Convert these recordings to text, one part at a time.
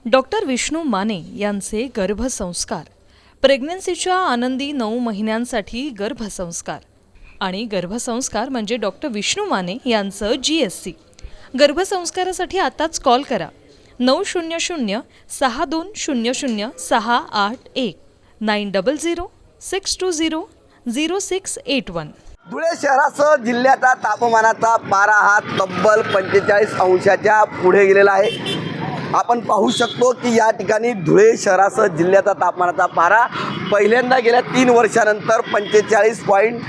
Doctor Vishnu Mane यांचे गर्भसंस्कार, प्रेग्नन्सीच्या आनंदी 9 महिन्यांसाठी गर्भसंस्कार आणि गर्भसंस्कार म्हणजे डॉक्टर विष्णू माने यांचं GSC. गर्भसंस्कारासाठी आताच कॉल करा 900 6200 681 900 620 0681. धुळे शहरासह जिल्ह्याचा तापमानाचा पारा हा तब्बल 45 अंशाच्या पुढे गेलेला आहे. आपण पाहू शकतो की या ठिकाणी धुळे शहरासह जिल्ह्याचा तापमानाचा पारा पहिल्यांदा गेल्या 3 वर्षानंतर 45.1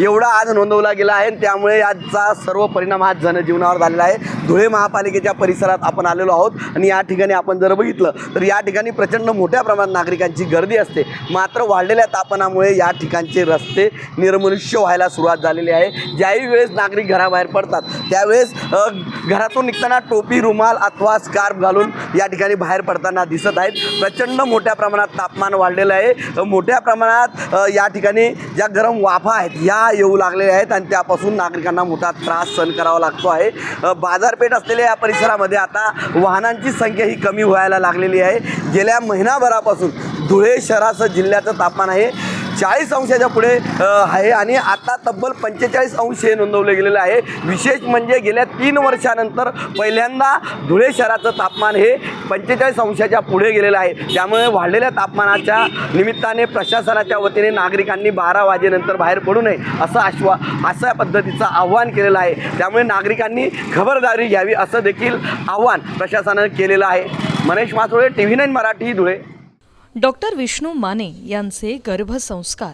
एवढा आज नोंदवला गेला आहे. त्यामुळे याचा सर्व परिणाम हा जनजीवनावर झालेला आहे. धुळे महापालिकेच्या परिसरात आपण आलेलो आहोत आणि या ठिकाणी आपण जर बघितलं तर या ठिकाणी प्रचंड मोठ्या प्रमाणात नागरिकांची गर्दी असते. मात्र वाढलेल्या तापमानामुळे या ठिकाणचे रस्ते निर्मनुष्य व्हायला सुरुवात झालेली आहे. ज्याही वेळेस नागरिक घराबाहेर पडतात त्यावेळेस घरातून निघताना टोपी, रुमाल अथवा स्कार्फ घालून या ठिकाणी बाहेर पडताना दिसत आहेत. प्रचंड मोठ्या प्रमाणात तापमान वाढलेलं आहे. मोठ्या प्रमाणात या ठिकाणी ज्या गरम वाफा आहेत या येऊ लागलेल्या आहेत आणि त्यापासून नागरिकांना मोठा त्रास सहन करावा लागतो आहे. बाजारपेठ असलेल्या या परिसरामध्ये आता वाहनांची संख्या ही कमी व्हायला लागलेली आहे. गेल्या महिनाभरापासून धुळे शहरासह जिल्ह्याचं तापमान आहे 40 अंशाच्या पुढे आहे आणि आता तब्बल 45 अंश हे नोंदवले गेलेलं आहे. विशेष म्हणजे गेल्या 3 वर्षानंतर पहिल्यांदा धुळे शहराचं तापमान हे 45 अंशाच्या पुढे गेलेलं आहे. त्यामुळे वाढलेल्या तापमानाच्या निमित्ताने प्रशासनाच्या वतीने नागरिकांनी 12 वाजेनंतर बाहेर पडू नये अशा पद्धतीचं आव्हान केलेलं आहे. त्यामुळे नागरिकांनी खबरदारी घ्यावी असं देखील आव्हान प्रशासनाने केलेलं आहे. मनीष मासोळे, TV9 मराठी, धुळे. डॉक्टर विष्णू माने यांचे गर्भसंस्कार,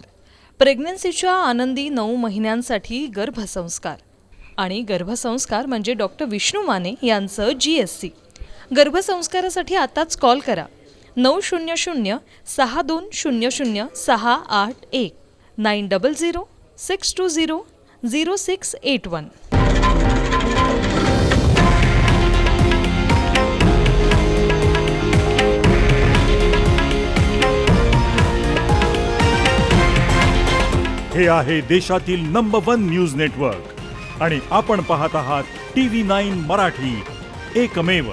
प्रेग्नन्सीच्या आनंदी 9 महिन्यांसाठी गर्भसंस्कार आणि गर्भसंस्कार म्हणजे डॉक्टर विष्णू माने यांचं GSC. गर्भसंस्कारासाठी आताच कॉल करा 900 6200 681 900 620 0681. हे आहे देशातील नंबर 1 न्यूज नेटवर्क आणि आपण पाहत आहात TV9 मराठी, एकमेव.